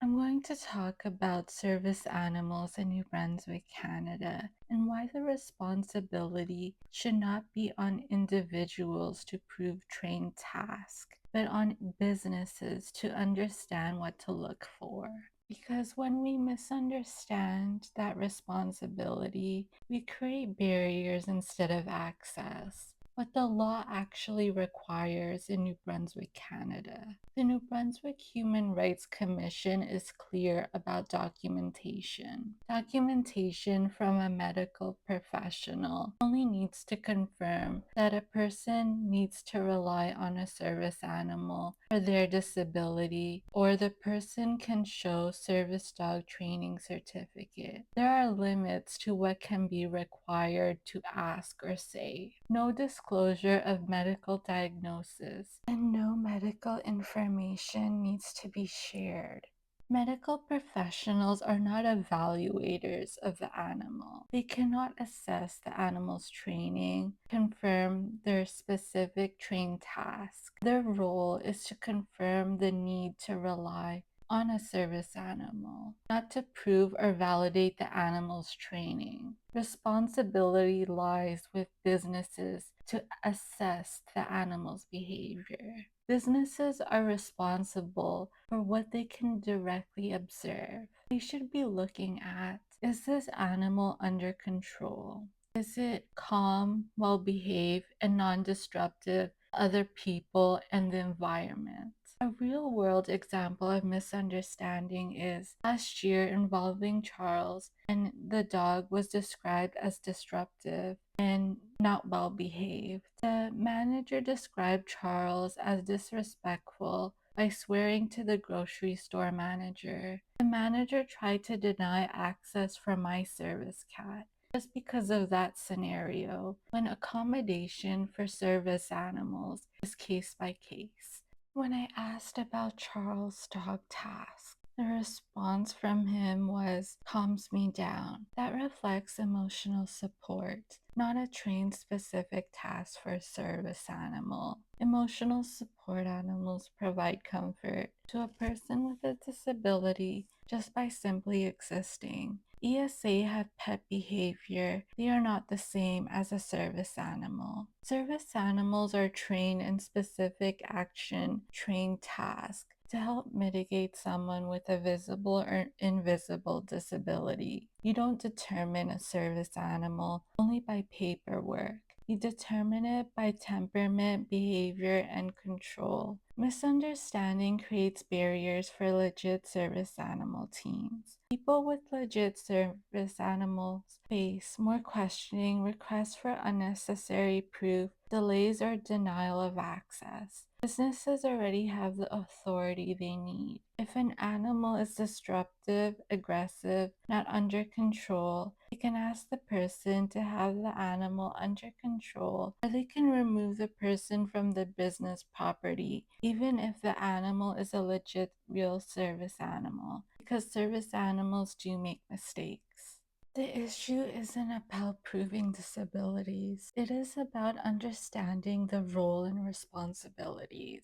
I'm going to talk about service animals in New Brunswick, Canada, and why the responsibility should not be on individuals to prove trained tasks, but on businesses to understand what to look for. Because when we misunderstand that responsibility, we create barriers instead of access. What the law actually requires in New Brunswick, Canada. The New Brunswick Human Rights Commission is clear about documentation. Documentation from a medical professional only needs to confirm that a person needs to rely on a service animal for their disability, or the person can show service dog training certificate. There are limits to what can be required to ask or say. No disclosure of medical diagnosis and no medical information needs to be shared. Medical professionals are not evaluators of the animal. They cannot assess the animal's training, confirm their specific trained task. Their role is to confirm the need to rely on a service animal, not to prove or validate the animal's training. Responsibility lies with businesses to assess the animal's behavior. Businesses are responsible for what they can directly observe. They should be looking at, is this animal under control? Is it calm, well behaved, and non disruptive to other people and the environment? A real world example of misunderstanding is last year involving Charles, and the dog was described as disruptive and not well behaved. The manager described Charles as disrespectful by swearing to the grocery store manager. The manager tried to deny access for my service cat just because of that scenario, when accommodation for service animals is case by case. When I asked about Charles' dog task, the response from him was calms me down. That reflects emotional support, not a trained specific task for a service animal. Emotional support animals provide comfort to a person with a disability just by simply existing. ESA have pet behavior. They are not the same as a service animal. Service animals are trained in specific action, trained tasks to help mitigate someone with a visible or invisible disability. You don't determine a service animal only by paperwork. You determine it by temperament, behavior, and control. Misunderstanding creates barriers for legit service animal teams. People with legit service animals face more questioning, requests for unnecessary proof, delays, or denial of access. Businesses already have the authority they need. If an animal is disruptive, aggressive, not under control, they can ask the person to have the animal under control, or they can remove the person from the business property, even if the animal is a legit real service animal, because service animals do make mistakes. The issue isn't about proving disabilities. It is about understanding the role and responsibilities.